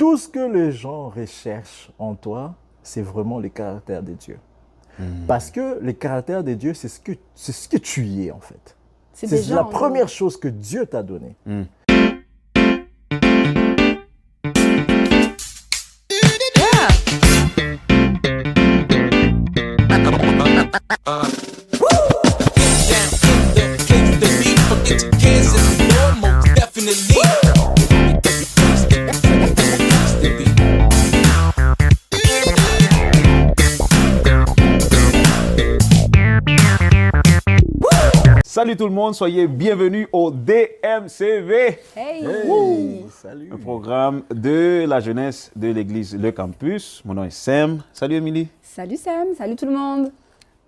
tout ce que les gens recherchent en toi, c'est vraiment le caractère de Dieu. Parce que le caractère de Dieu, c'est ce que tu y es en fait. C'est la première chose que Dieu t'a donnée. Salut tout le monde, soyez bienvenus au DMCV. Hey, salut. Un programme de la jeunesse de l'église Le Campus. Mon nom est Sam. Salut Émilie. Salut Sam, salut tout le monde.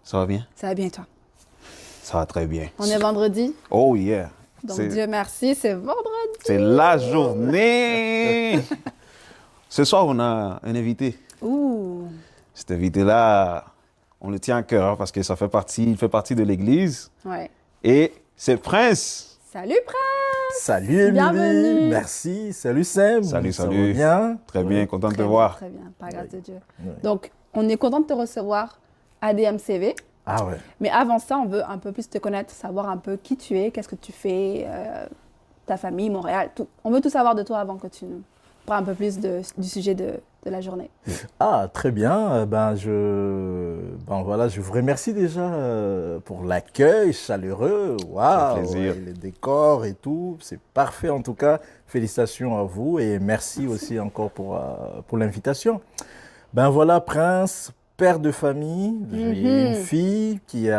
Ça va bien? Ça va bien toi? Ça va très bien. On est vendredi. Oh yeah. Donc Dieu merci, c'est vendredi. C'est la journée. Ce soir, on a un invité. Ouh. Cet invité-là, on le tient à cœur parce que il fait partie de l'église. Ouais. Et c'est Prince. Salut Prince. Salut Émilie. Bienvenue. Merci. Salut Sam. Salut. Ça va bien? Très bien, content de te Très voir. bien, très bien, par grâce de Dieu. Ouais. Donc, on est content de te recevoir à DMCV. Ah ouais. Mais avant ça, on veut un peu plus te connaître, savoir un peu qui tu es, qu'est-ce que tu fais, ta famille, Montréal, tout. On veut tout savoir de toi avant que tu nous parles un peu plus du sujet de la journée. Ah, très bien. Je vous remercie déjà pour l'accueil chaleureux. Waouh, plaisir. les décors et tout. C'est parfait en tout cas. Félicitations à vous et merci aussi encore pour l'invitation. Ben voilà, Prince, père de famille. J'ai une fille qui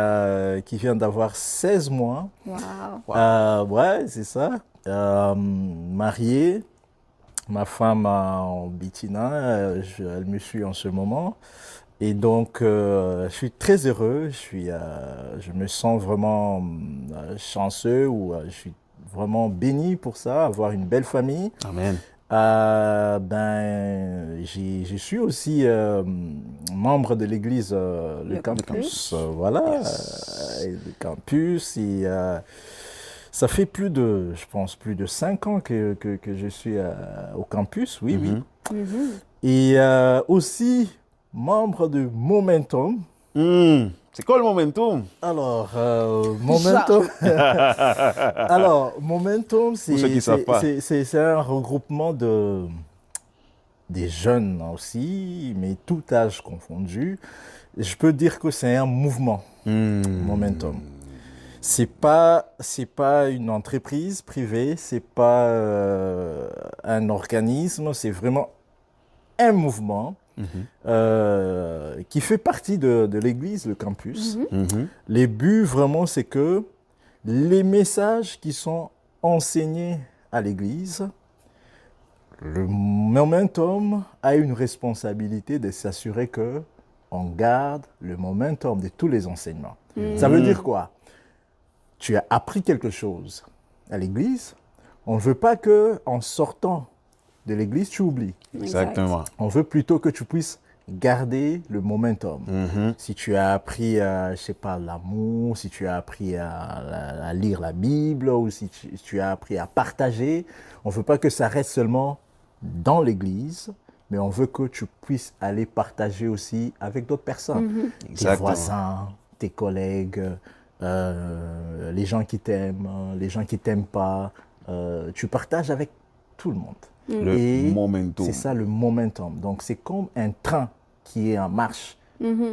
vient d'avoir 16 mois. Waouh. Ouais, c'est ça. Marié. Ma femme en Bitina, elle me suit en ce moment. Et donc, je suis très heureux. Je me sens vraiment chanceux ou je suis vraiment béni pour ça, avoir une belle famille. Amen. Je suis aussi membre de l'église Le Campus. Voilà, le Campus. Et, ça fait plus de 5 ans que je suis au campus, oui. Et aussi membre de Momentum. C'est quoi le momentum? Alors, Momentum. Alors, Momentum, Pour ceux qui savent pas. c'est un regroupement des jeunes aussi, mais tout âge confondu. Je peux dire que c'est un mouvement, Momentum. C'est pas une entreprise privée, c'est pas un organisme, c'est vraiment un mouvement qui fait partie de l'église, le campus. Les buts vraiment, c'est que les messages qui sont enseignés à l'église, le momentum a une responsabilité de s'assurer que on garde le momentum de tous les enseignements. Ça veut dire quoi? Tu as appris quelque chose à l'église, on ne veut pas qu'en sortant de l'église, tu oublies. Exactement. On veut plutôt que tu puisses garder le momentum. Si tu as appris, je sais pas, l'amour, si tu as appris à lire la Bible, ou si tu as appris à partager, on ne veut pas que ça reste seulement dans l'église, mais on veut que tu puisses aller partager aussi avec d'autres personnes. Tes voisins, tes collègues, les gens qui t'aiment, les gens qui t'aiment pas, tu partages avec tout le monde. Le momentum. C'est ça le momentum. Donc c'est comme un train qui est en marche.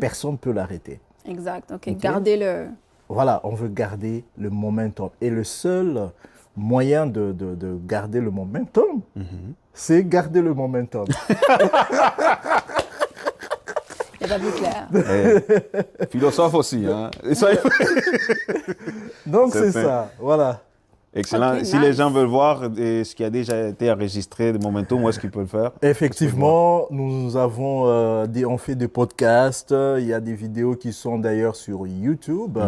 Personne ne peut l'arrêter. Exact. OK. Gardez-le. Voilà, on veut garder le momentum. Et le seul moyen de garder le momentum, c'est garder le momentum. C'est pas plus clair. Philosophe aussi, hein? Donc c'est ça, voilà. Excellent. Okay, si les gens veulent voir ce qui a déjà été enregistré de Momentum, où est-ce qu'ils peuvent le faire? Effectivement, nous avons on fait des podcasts. Il y a des vidéos qui sont d'ailleurs sur YouTube.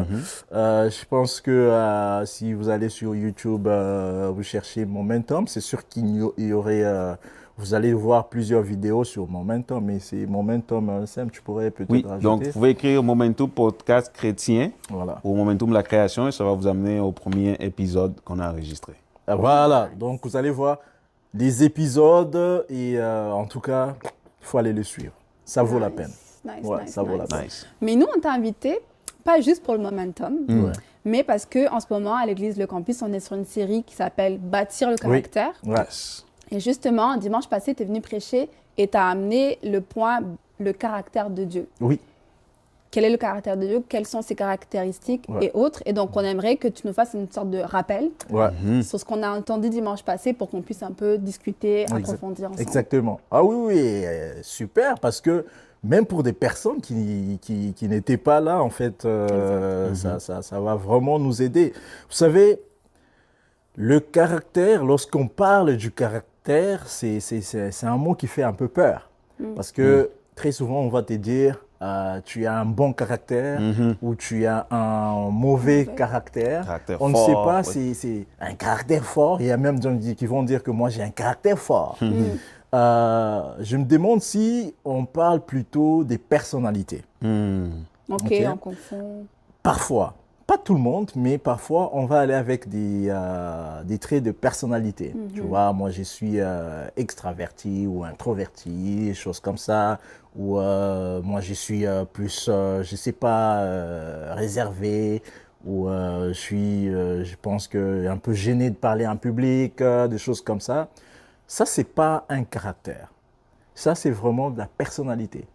Je pense que si vous allez sur YouTube, vous cherchez Momentum, c'est sûr qu'il y aurait Vous allez voir plusieurs vidéos sur Momentum, mais c'est Momentum, Sam, tu pourrais peut-être rajouter. Donc vous pouvez écrire Momentum Podcast Chrétien ou Momentum La Création et ça va vous amener au premier épisode qu'on a enregistré. Voilà, donc vous allez voir des épisodes et en tout cas, il faut aller le suivre. Ça vaut la Nice, peine. Nice, Ouais, nice, ça vaut la nice. peine. Nice. Mais nous, on t'a invité, pas juste pour le momentum, Ouais. mais parce qu'en ce moment, à l'église Le Campus, on est sur une série qui s'appelle Bâtir le caractère. Ouais. Yes. Et justement, dimanche passé, tu es venu prêcher et tu as amené le point, le caractère de Dieu. Oui. Quel est le caractère de Dieu? Quelles sont ses caractéristiques Ouais. et autres? Et donc, on aimerait que tu nous fasses une sorte de rappel Ouais. sur ce qu'on a entendu dimanche passé pour qu'on puisse un peu discuter, Exact- approfondir ensemble. Exactement. Ah oui, oui, super, parce que même pour des personnes qui n'étaient pas là, en fait, ça va vraiment nous aider. Vous savez, le caractère, lorsqu'on parle du caractère, c'est un mot qui fait un peu peur. Parce que très souvent, on va te dire, tu as un bon caractère ou tu as un mauvais caractère. Caractère On ne sait fort, pas, oui. c'est un caractère fort. Il y a même des gens qui vont dire que moi, j'ai un caractère fort. Je me demande si on parle plutôt des personnalités. Ok, Ok. on confond. Parfois, pas tout le monde, mais parfois on va aller avec des traits de personnalité. Tu vois, moi je suis extraverti ou introverti, des choses comme ça. Ou moi je suis plus, je sais pas, réservé. Ou je pense que un peu gêné de parler en public, des choses comme ça. Ça, c'est pas un caractère. Ça, c'est vraiment de la personnalité.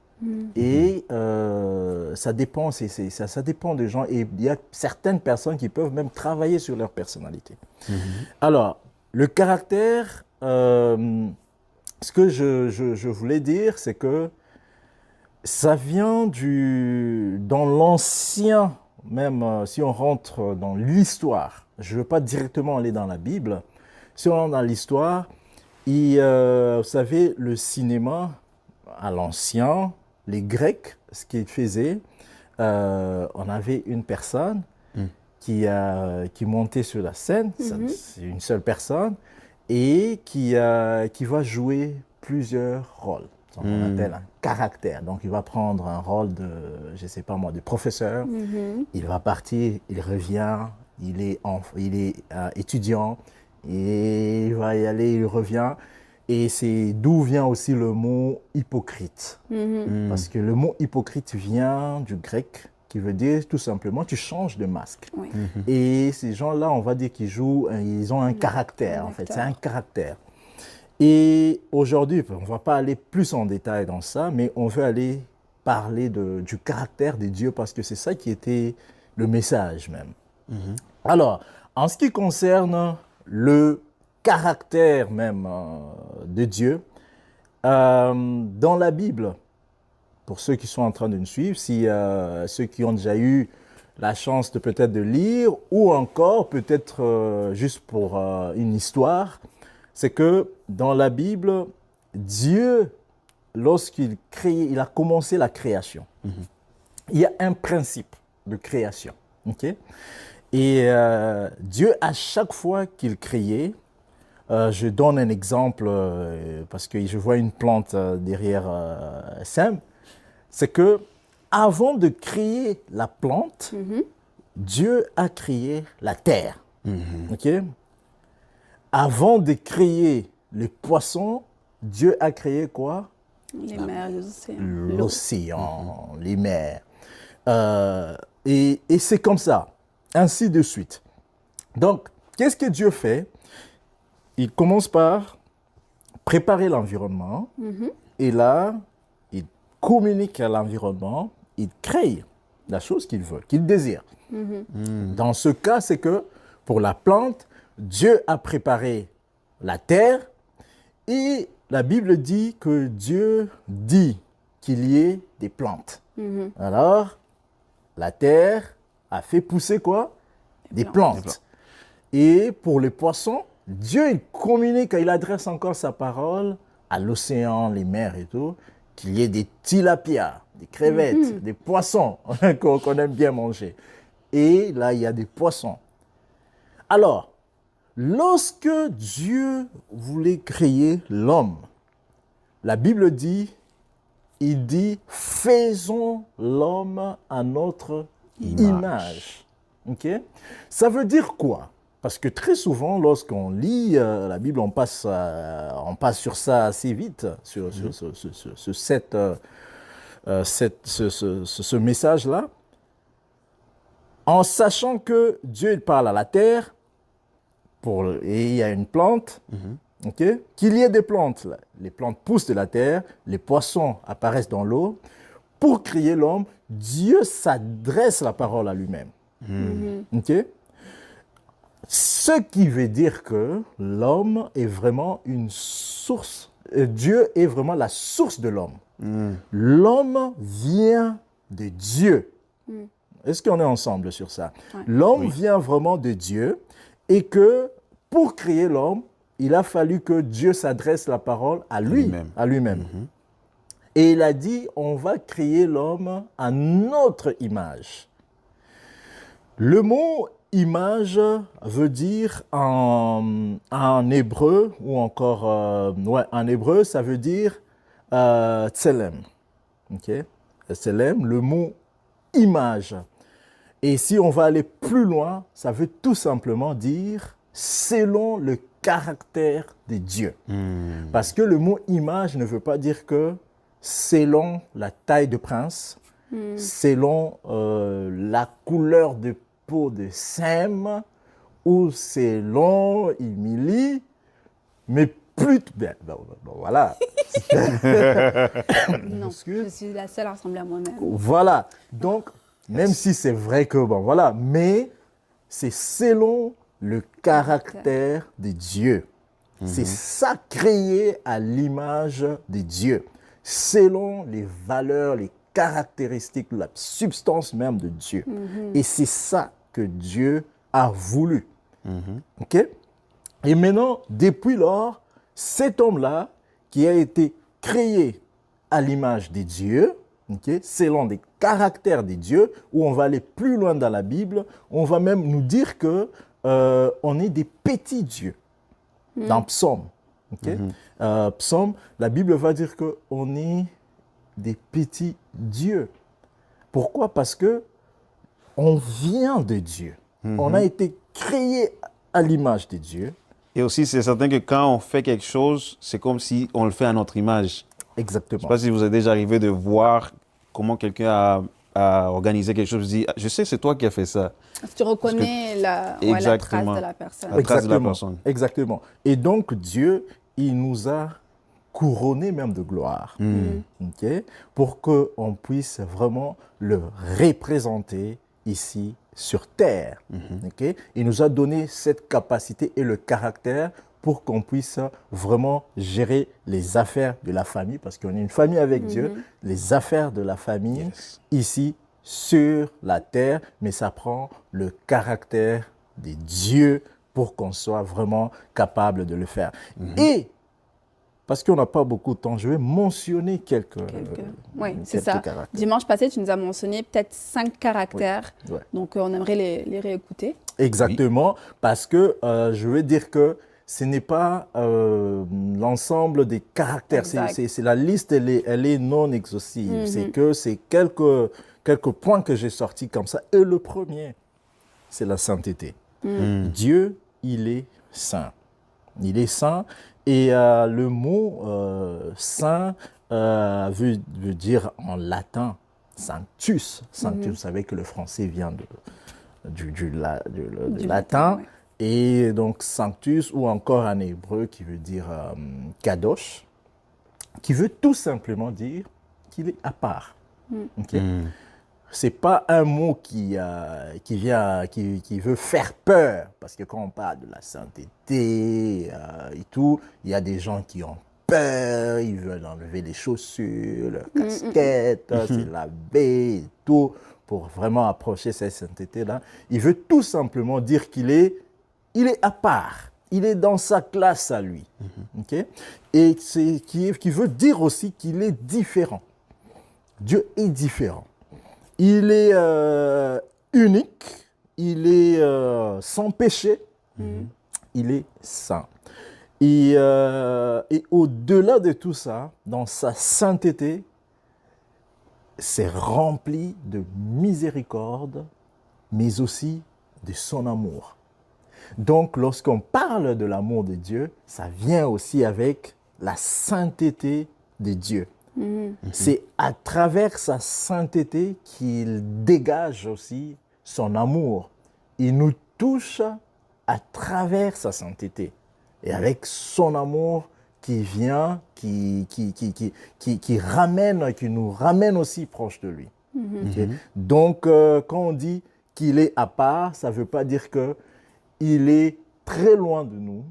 Et ça dépend, ça dépend des gens. Et il y a certaines personnes qui peuvent même travailler sur leur personnalité. Alors, le caractère, ce que je voulais dire, c'est que ça vient dans l'ancien, même si on rentre dans l'histoire. Je ne veux pas directement aller dans la Bible. Si on rentre dans l'histoire, vous savez, le cinéma, à l'ancien, les Grecs, ce qu'ils faisaient, on avait une personne qui montait sur la scène, c'est une seule personne, et qui va jouer plusieurs rôles. Donc, on appelle un caractère. Donc, il va prendre un rôle de, je ne sais pas moi, de professeur. Il va partir, il revient, il est étudiant, et il va y aller, il revient. Et c'est d'où vient aussi le mot hypocrite. Parce que le mot hypocrite vient du grec, qui veut dire tout simplement tu changes de masque. Oui. Et ces gens-là, on va dire qu'ils ils ont un caractère, en fait. acteur. C'est un caractère. Et aujourd'hui, on ne va pas aller plus en détail dans ça, mais on veut aller parler du caractère de Dieu parce que c'est ça qui était le message même. Alors, en ce qui concerne le caractère même de Dieu, dans la Bible, pour ceux qui sont en train de nous suivre, si ceux qui ont déjà eu la chance de peut-être de lire ou encore peut-être juste pour une histoire, c'est que dans la Bible, Dieu, lorsqu'il il a commencé la création, il y a un principe de création. Okay? Et Dieu, à chaque fois qu'il créait, je donne un exemple parce que je vois une plante derrière Sam, c'est que avant de créer la plante, Dieu a créé la terre. Ok? Avant de créer les poissons, Dieu a créé quoi? Les mers, les océans. L'océan, les mers. Et c'est comme ça, ainsi de suite. Donc, qu'est-ce que Dieu fait? Il commence par préparer l'environnement et là, il communique à l'environnement, il crée la chose qu'il veut, qu'il désire. Dans ce cas, c'est que pour la plante, Dieu a préparé la terre et la Bible dit que Dieu dit qu'il y ait des plantes. Alors, la terre a fait pousser quoi? Des plantes. Et pour les poissons, Dieu il communique, il adresse encore sa parole à l'océan, les mers et tout, qu'il y ait des tilapias, des crevettes, des poissons qu'on aime bien manger. Et là, il y a des poissons. Alors, lorsque Dieu voulait créer l'homme, la Bible dit, il dit, faisons l'homme à notre image. Ok? Ça veut dire quoi? Parce que très souvent, lorsqu'on lit la Bible, on passe sur ça assez vite, sur ce message-là, en sachant que Dieu il parle à la terre, et il y a une plante, ok, qu'il y ait des plantes. Là. Les plantes poussent de la terre, les poissons apparaissent dans l'eau. Pour créer l'homme, Dieu s'adresse la parole à lui-même. Ok? Ce qui veut dire que l'homme est vraiment une source, Dieu est vraiment la source de l'homme. L'homme vient de Dieu. Est-ce qu'on est ensemble sur ça? Ouais. L'homme vient vraiment de Dieu et que pour créer l'homme, il a fallu que Dieu s'adresse la parole à lui-même. Et il a dit, on va créer l'homme à notre image. Le mot image veut dire en hébreu, ou encore en hébreu, ça veut dire tselem. Okay? Tselem, le mot image. Et si on va aller plus loin, ça veut tout simplement dire selon le caractère de Dieu. Parce que le mot image ne veut pas dire que selon la taille de prince, selon la couleur de peau de Sem, ou selon Émilie, mais plutôt... voilà. Non, je suis la seule à ressembler à moi-même. Voilà. Donc, même si c'est vrai que, voilà, mais c'est selon le caractère de Dieu. C'est ça créé à l'image de Dieu, selon les valeurs, les caractéristiques, la substance même de Dieu. Et c'est ça que Dieu a voulu. OK? Et maintenant, depuis lors, cet homme-là, qui a été créé à l'image de Dieu, okay, selon des caractères de Dieu, où on va aller plus loin dans la Bible, on va même nous dire que on est des petits dieux. Dans Psaume, okay? Psaume, la Bible va dire qu'on est des petits dieux. Pourquoi? Parce que on vient de Dieu. On a été créé à l'image de Dieu. Et aussi, c'est certain que quand on fait quelque chose, c'est comme si on le fait à notre image. Exactement. Je ne sais pas si vous êtes déjà arrivé de voir comment quelqu'un a organisé quelque chose. Je dis, je sais, c'est toi qui as fait ça. Tu reconnais la trace de la personne. La trace de la personne. Exactement. Et donc, Dieu, il nous a couronnés même de gloire. Okay? Pour qu'on puisse vraiment le représenter ici sur terre. Okay? Il nous a donné cette capacité et le caractère pour qu'on puisse vraiment gérer les affaires de la famille, parce qu'on est une famille avec Dieu, les affaires de la famille ici sur la terre, mais ça prend le caractère de Dieu pour qu'on soit vraiment capable de le faire. Et parce qu'on n'a pas beaucoup de temps, je vais mentionner quelques oui, c'est ça. Caractères. Dimanche passé, tu nous as mentionné peut-être 5 caractères. Oui. Ouais. Donc, on aimerait les réécouter. Exactement, parce que je veux dire que ce n'est pas l'ensemble des caractères. C'est la liste, elle est non exhaustive. C'est quelques points que j'ai sortis comme ça. Et le premier, c'est la sainteté. Dieu, il est saint. Il est saint. Et le mot saint veut dire en latin sanctus. Sanctus, vous savez que le français vient du latin. Oui. Et donc sanctus, ou encore en hébreu qui veut dire kadosh, qui veut tout simplement dire qu'il est à part. Okay? C'est pas un mot qui veut faire peur, parce que quand on parle de la sainteté et tout, il y a des gens qui ont peur, ils veulent enlever les chaussures, leur casquette, se laver et tout, pour vraiment approcher cette sainteté-là. Il veut tout simplement dire qu'il est à part, il est dans sa classe à lui. Okay? Et qui veut dire aussi qu'il est différent. Dieu est différent. Il est unique, il est sans péché, il est saint. Et au-delà de tout ça, dans sa sainteté, c'est rempli de miséricorde, mais aussi de son amour. Donc, lorsqu'on parle de l'amour de Dieu, ça vient aussi avec la sainteté de Dieu. C'est à travers sa sainteté qu'il dégage aussi son amour. Il nous touche à travers sa sainteté. Et avec son amour qui vient, qui nous ramène aussi proche de lui. Okay? Donc, quand on dit qu'il est à part, ça ne veut pas dire qu'il est très loin de nous,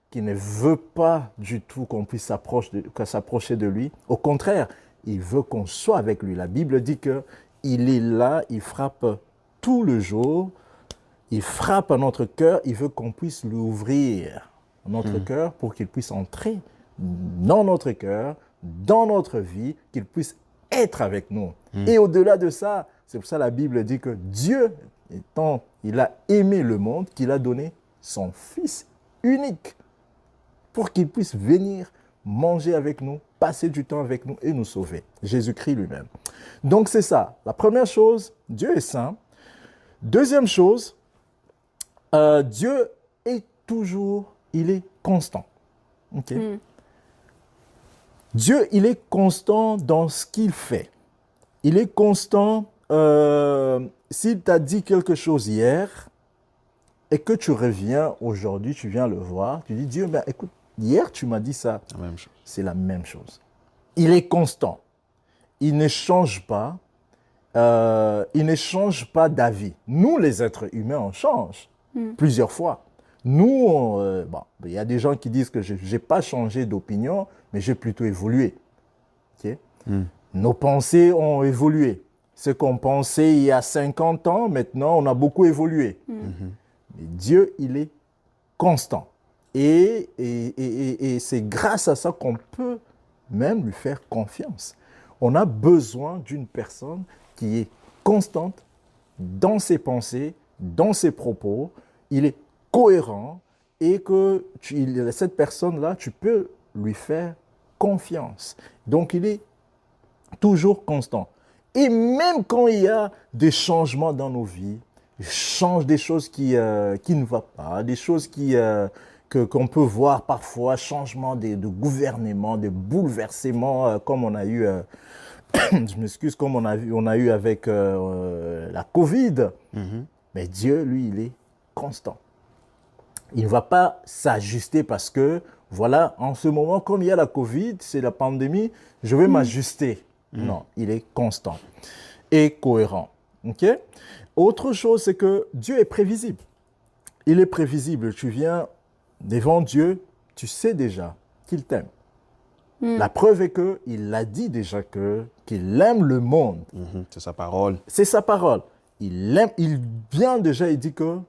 qu'il ne veut pas du tout qu'on puisse s'approcher de lui. Au contraire, il veut qu'on soit avec lui. La Bible dit qu'il est là, il frappe tout le jour, il frappe à notre cœur, il veut qu'on puisse lui ouvrir notre cœur pour qu'il puisse entrer dans notre cœur, dans notre vie, qu'il puisse être avec nous. Et au-delà de ça, c'est pour ça que la Bible dit que Dieu, étant, il a aimé le monde, qu'il a donné son Fils unique pour qu'il puisse venir manger avec nous, passer du temps avec nous et nous sauver. Jésus-Christ lui-même. Donc c'est ça. La première chose, Dieu est saint. Deuxième chose, Dieu est toujours, il est constant. Okay? Dieu, il est constant dans ce qu'il fait. Il est constant s'il t'a dit quelque chose hier et que tu reviens aujourd'hui, tu viens le voir, tu dis, Dieu, ben, écoute, hier tu m'as dit ça. La même chose. C'est la même chose. Il est constant. Il ne change pas. Il ne change pas d'avis. Nous, les êtres humains, on change plusieurs fois. Nous, il y a des gens qui disent que je n'ai pas changé d'opinion, mais j'ai plutôt évolué. Okay? Nos pensées ont évolué. Ce qu'on pensait il y a 50 ans, maintenant, on a beaucoup évolué. Mais Dieu, il est constant. Et c'est grâce à ça qu'on peut même lui faire confiance. On a besoin d'une personne qui est constante dans ses pensées, dans ses propos. Il est cohérent et que cette personne-là, tu peux lui faire confiance. Donc, il est toujours constant. Et même quand il y a des changements dans nos vies, il change des choses qui ne vont pas, des choses qu'on peut voir parfois, changement de gouvernement, de bouleversements comme on a eu, je m'excuse, comme on a eu avec la Covid. Mais Dieu, lui, il est constant. Il ne va pas s'ajuster parce que, voilà, en ce moment, comme il y a la Covid, c'est la pandémie, je vais m'ajuster. Non, il est constant et cohérent. Okay? Autre chose, c'est que Dieu est prévisible. Il est prévisible. Tu viens devant Dieu, tu sais déjà qu'il t'aime. La preuve est qu'il a dit déjà qu'il aime le monde. C'est sa parole. C'est sa parole. Il vient déjà et dit que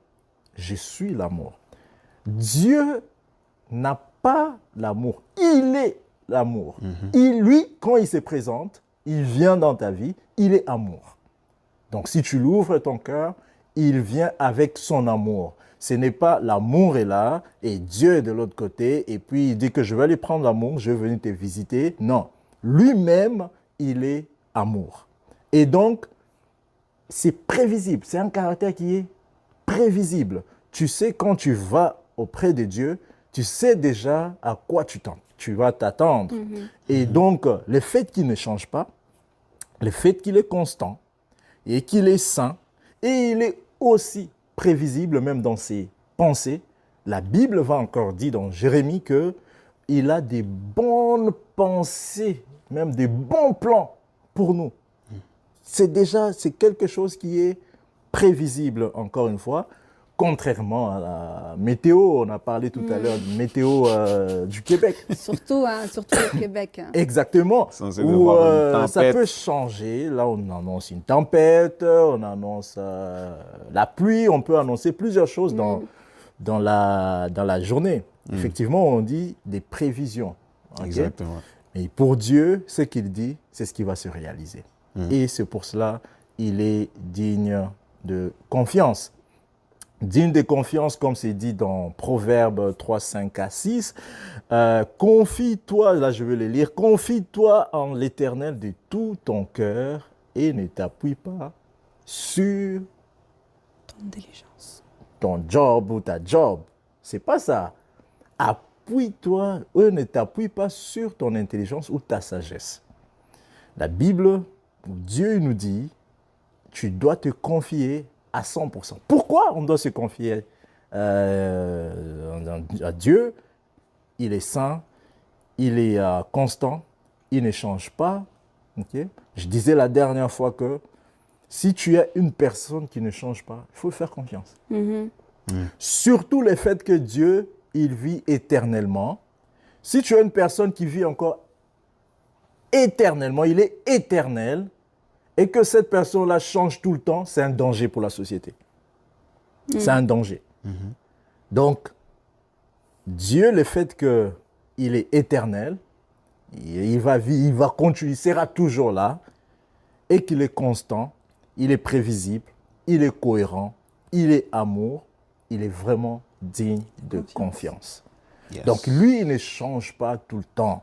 je suis l'amour. Dieu n'a pas l'amour. Il est l'amour. Lui, quand il se présente, il vient dans ta vie, il est amour. Donc si tu l'ouvres ton cœur, il vient avec son amour. Ce n'est pas l'amour est là et Dieu est de l'autre côté et puis il dit que je vais aller prendre l'amour, je vais venir te visiter. Non, lui-même, il est amour. Et donc, c'est prévisible. C'est un caractère qui est prévisible. Tu sais quand tu vas auprès de Dieu, tu sais déjà à quoi tu vas t'attendre. Et donc, le fait qu'il ne change pas, le fait qu'il est constant et qu'il est saint, et il est aussi prévisible même dans ses pensées. La Bible va encore dire dans Jérémie qu'il a des bonnes pensées, même des bons plans pour nous. C'est quelque chose qui est prévisible, encore une fois, contrairement à la météo. On a parlé tout à l'heure de météo du Québec. Surtout au Québec. Exactement. Où ça peut changer. Là, on annonce une tempête, on annonce la pluie, on peut annoncer plusieurs choses dans la journée. Effectivement, on dit des prévisions. Okay? Exactement. Et pour Dieu, ce qu'il dit, c'est ce qui va se réaliser. Et c'est pour cela qu'il est digne de confiance. Digne de confiance, comme c'est dit dans Proverbes 3, 5 à 6. Confie-toi, là je vais le lire, confie-toi en l'Éternel de tout ton cœur et ne t'appuie pas sur Ton diligence. ton job ou ta job. C'est pas ça. Appuie-toi, eux ne t'appuient pas sur ton intelligence ou ta sagesse. La Bible, Dieu nous dit, tu dois te confier à 100%. Pourquoi on doit se confier à Dieu? Il est saint, il est constant, il ne change pas. Okay? Je disais la dernière fois que si tu es une personne qui ne change pas, il faut faire confiance. Surtout le fait que Dieu, il vit éternellement. Si tu es une personne qui vit encore éternellement, il est éternel, et que cette personne-là change tout le temps, c'est un danger pour la société. C'est un danger. Donc, Dieu, le fait qu'il est éternel, il va vivre, il va continuer, il sera toujours là, et qu'il est constant, il est prévisible, il est cohérent, il est amour, il est vraiment digne de confiance. Yes. Donc lui, il ne change pas tout le temps.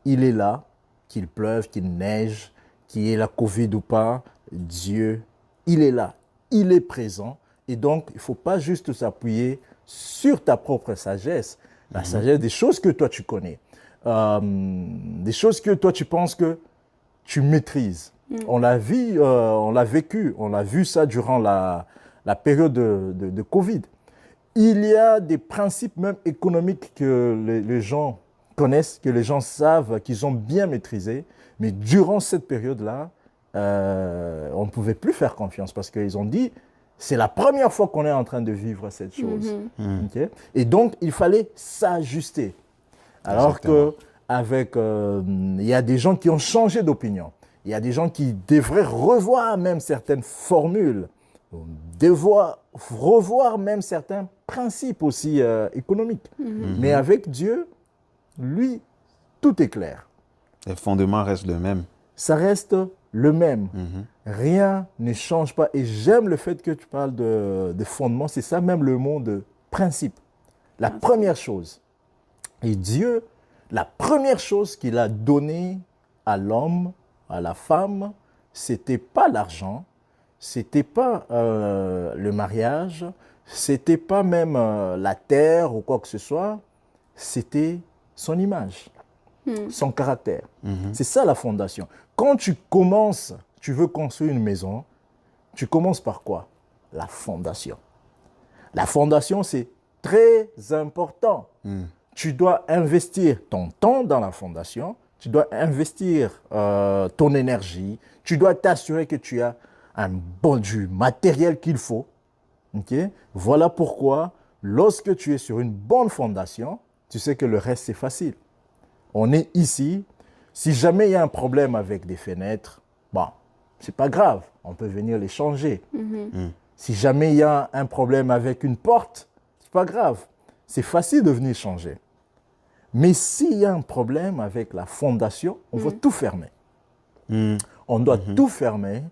Il est là, qu'il pleuve, qu'il neige, qu'il y ait la Covid ou pas, Dieu, il est là, il est présent. Et donc, il ne faut pas juste s'appuyer sur ta propre sagesse, la sagesse des choses que toi tu connais, des choses que toi tu penses que tu maîtrises. On l'a vu, on l'a vécu, on a vu ça durant la période de Covid. Il y a des principes même économiques que les gens connaissent, que les gens savent, qu'ils ont bien maîtrisés. Mais durant cette période-là, on ne pouvait plus faire confiance parce qu'ils ont dit, c'est la première fois qu'on est en train de vivre cette chose. Okay? Et donc, il fallait s'ajuster. Alors qu'avec, il y a des gens qui ont changé d'opinion. Il y a des gens qui devraient revoir même certaines formules, revoir même certains principes aussi économiques. Mais avec Dieu, lui, tout est clair. Les fondements restent les mêmes. Ça reste le même. Rien ne change pas. Et j'aime le fait que tu parles de fondement. C'est ça même le mot de principe. La première chose. Et Dieu, la première chose qu'il a donnée à l'homme, à la femme, c'était pas l'argent, c'était pas le mariage, c'était pas même la terre ou quoi que ce soit, c'était son image, son caractère. C'est ça la fondation. Quand tu commences, tu veux construire une maison, tu commences par quoi? La fondation. La fondation, c'est très important. Tu dois investir ton temps dans la fondation, tu dois investir ton énergie, tu dois t'assurer que tu as du matériel qu'il faut. Okay? Voilà pourquoi, lorsque tu es sur une bonne fondation, tu sais que le reste, c'est facile. On est ici. Si jamais il y a un problème avec des fenêtres, bon, c'est pas grave, on peut venir les changer. Si jamais il y a un problème avec une porte, c'est pas grave, c'est facile de venir changer. Mais s'il y a un problème avec la fondation, on va tout fermer. On doit tout fermer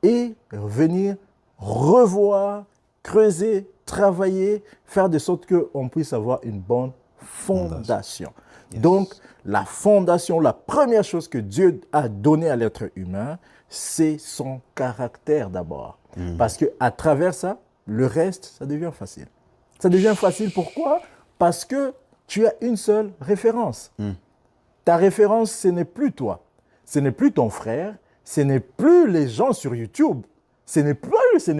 et venir revoir, creuser, travailler, faire de sorte qu'on puisse avoir une bonne fondation. Yes. Donc, la fondation, la première chose que Dieu a donnée à l'être humain, c'est son caractère d'abord. Parce qu'à travers ça, le reste, ça devient facile. Ça devient facile, pourquoi? Parce que tu as une seule référence. Ta référence, ce n'est plus toi. Ce n'est plus ton frère. Ce n'est plus les gens sur YouTube. Ce n'est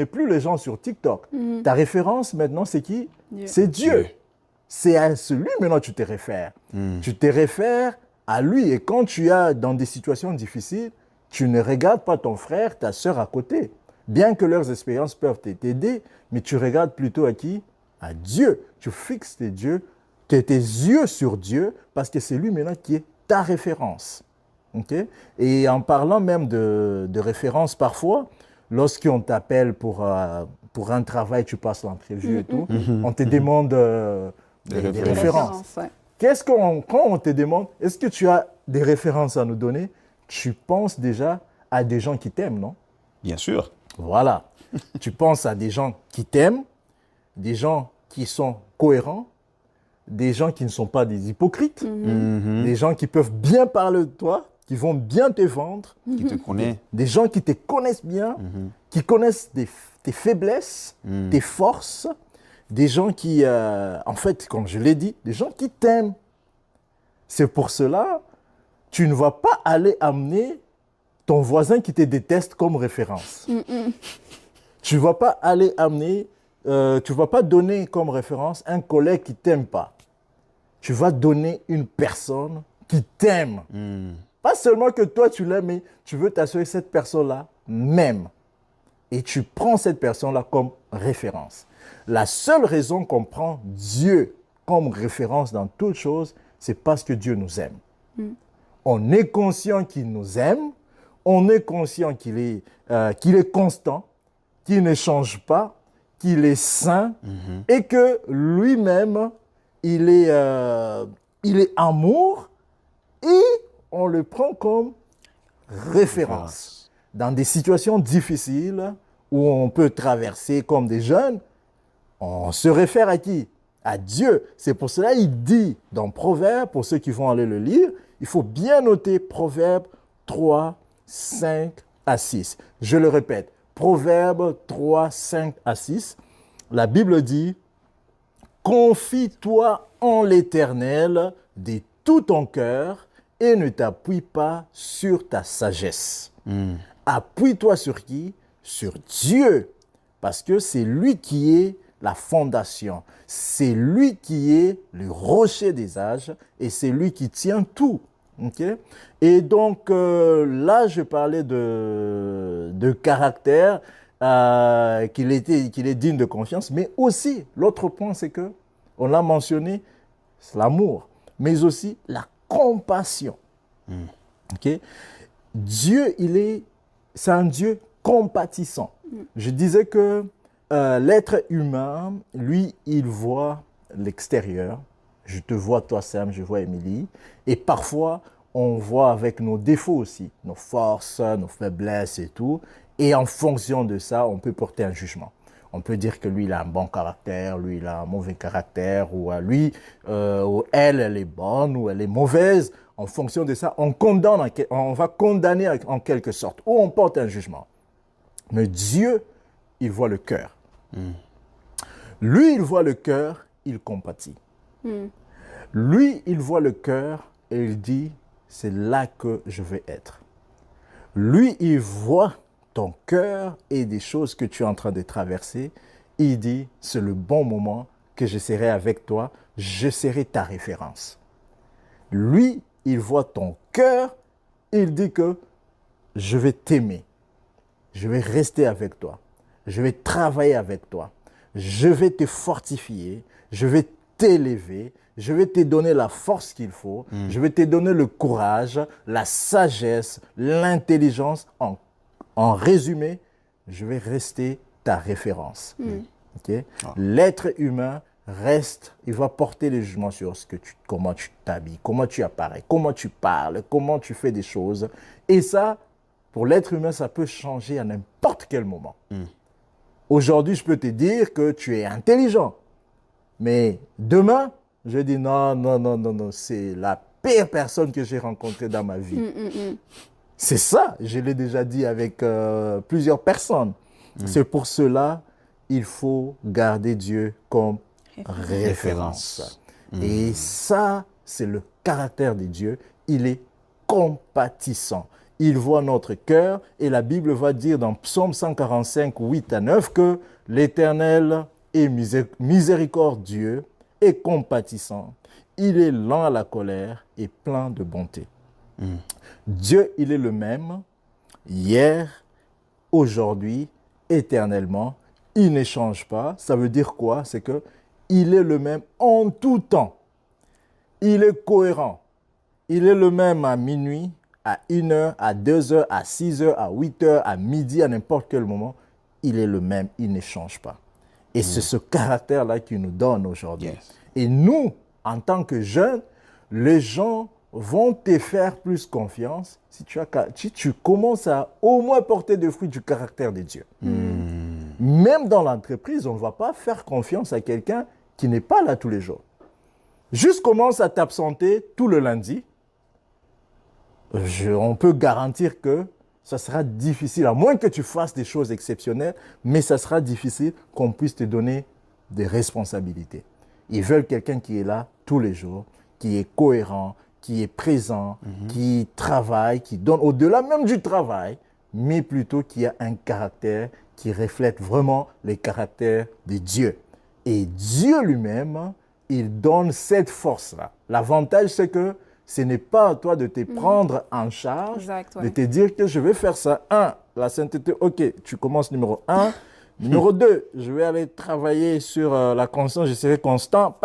plus les gens sur TikTok. Ta référence, maintenant, c'est qui? C'est Dieu. C'est à celui, maintenant, tu te réfères. Tu te réfères à lui. Et quand tu es dans des situations difficiles, tu ne regardes pas ton frère, ta sœur à côté. Bien que leurs expériences peuvent t'aider, mais tu regardes plutôt à qui? À Dieu. Tu fixes tes yeux sur Dieu parce que c'est lui maintenant qui est ta référence. Okay? Et en parlant même de référence parfois, lorsqu'on t'appelle pour un travail, tu passes l'entrevue et tout, on te demande des références. Ouais. Quand on te demande, est-ce que tu as des références à nous donner, tu penses déjà à des gens qui t'aiment, non? Bien sûr. Voilà. Tu penses à des gens qui t'aiment, des gens qui sont cohérents, des gens qui ne sont pas des hypocrites, des gens qui peuvent bien parler de toi, qui vont bien te vendre, qui te connaissent. Des gens qui te connaissent bien, qui connaissent tes faiblesses, tes forces, des gens qui, en fait, comme je l'ai dit, des gens qui t'aiment. C'est pour cela, tu ne vas pas aller amener ton voisin qui te déteste comme référence. Tu ne vas pas aller amener, tu ne vas pas donner comme référence un collègue qui ne t'aime pas. Tu vas donner une personne qui t'aime. Pas seulement que toi tu l'aimes, mais tu veux t'assurer que cette personne-là m'aime. Et tu prends cette personne-là comme référence. La seule raison qu'on prend Dieu comme référence dans toute chose, c'est parce que Dieu nous aime. On est conscient qu'il nous aime, on est conscient qu'il est constant, qu'il ne change pas, qu'il est saint et que lui-même, il est amour et on le prend comme référence. Dans des situations difficiles où on peut traverser comme des jeunes, on se réfère à qui? À Dieu. C'est pour cela qu'il dit dans Proverbes, pour ceux qui vont aller le lire, il faut bien noter Proverbes 3, 5 à 6. Je le répète, Proverbes 3, 5 à 6. La Bible dit, « Confie-toi en l'Éternel de tout ton cœur et ne t'appuie pas sur ta sagesse. Appuie-toi sur qui? Sur Dieu, parce que c'est lui qui est la fondation. C'est lui qui est le rocher des âges et c'est lui qui tient tout. Okay? Et donc là, je parlais de caractère, qu'il est digne de confiance, mais aussi, l'autre point, c'est que, on l'a mentionné, c'est l'amour, mais aussi la compassion. Okay? Dieu, c'est un Dieu compatissant. Je disais que l'être humain, lui, il voit l'extérieur. Je te vois, toi, Sam, je vois Émilie. Et parfois, on voit avec nos défauts aussi, nos forces, nos faiblesses et tout. Et en fonction de ça, on peut porter un jugement. On peut dire que lui, il a un bon caractère, lui, il a un mauvais caractère, ou lui, ou elle est bonne, ou elle est mauvaise. En fonction de ça, on va condamner en quelque sorte, ou on porte un jugement. Mais Dieu, il voit le cœur. Lui, il voit le cœur, il compatit. Lui, il voit le cœur et il dit, c'est là que je vais être. Lui, il voit ton cœur et des choses que tu es en train de traverser. Il dit, c'est le bon moment que je serai avec toi, je serai ta référence. Lui, il voit ton cœur, il dit que je vais t'aimer, je vais rester avec toi, je vais travailler avec toi, je vais te fortifier, je vais t'élever, je vais te donner la force qu'il faut, je vais te donner le courage, la sagesse, l'intelligence. En résumé, je vais rester ta référence. Okay? L'être humain reste, il va porter le jugement sur comment tu t'habilles, comment tu apparais, comment tu parles, comment tu fais des choses. Et ça, pour l'être humain, ça peut changer à n'importe quel moment. Aujourd'hui, je peux te dire que tu es intelligent. Mais demain, je dis non, c'est la pire personne que j'ai rencontrée dans ma vie. C'est ça, je l'ai déjà dit avec plusieurs personnes. C'est pour cela il faut garder Dieu comme référence. Et ça, c'est le caractère de Dieu. Il est compatissant. Il voit notre cœur et la Bible va dire dans Psaume 145, 8 à 9 que l'Éternel est miséricordieux et compatissant. Il est lent à la colère et plein de bonté. Dieu, il est le même hier, aujourd'hui, éternellement. Il ne change pas. Ça veut dire quoi? C'est que il est le même en tout temps. Il est cohérent. Il est le même à minuit, à 1h, à 2h, à 6h, à 8h, à midi, à n'importe quel moment. Il est le même, il ne change pas. Et c'est ce caractère-là qu'il nous donne aujourd'hui. Et nous, en tant que jeunes, les gens vont te faire plus confiance si tu commences à au moins porter des fruits du caractère de Dieu. Même dans l'entreprise, on ne va pas faire confiance à quelqu'un qui n'est pas là tous les jours. Juste commence à t'absenter tout le lundi. On peut garantir que ça sera difficile, à moins que tu fasses des choses exceptionnelles, mais ça sera difficile qu'on puisse te donner des responsabilités. Ils veulent quelqu'un qui est là tous les jours, qui est cohérent, qui est présent, qui travaille, qui donne au-delà même du travail, mais plutôt qui a un caractère qui reflète vraiment les caractères de Dieu. Et Dieu lui-même, il donne cette force-là. L'avantage, c'est que ce n'est pas à toi de te prendre en charge, Exact, ouais. de te dire que je vais faire ça. La sainteté, ok, tu commences numéro 1. Numéro 2, je vais aller travailler sur la conscience, je serai constant.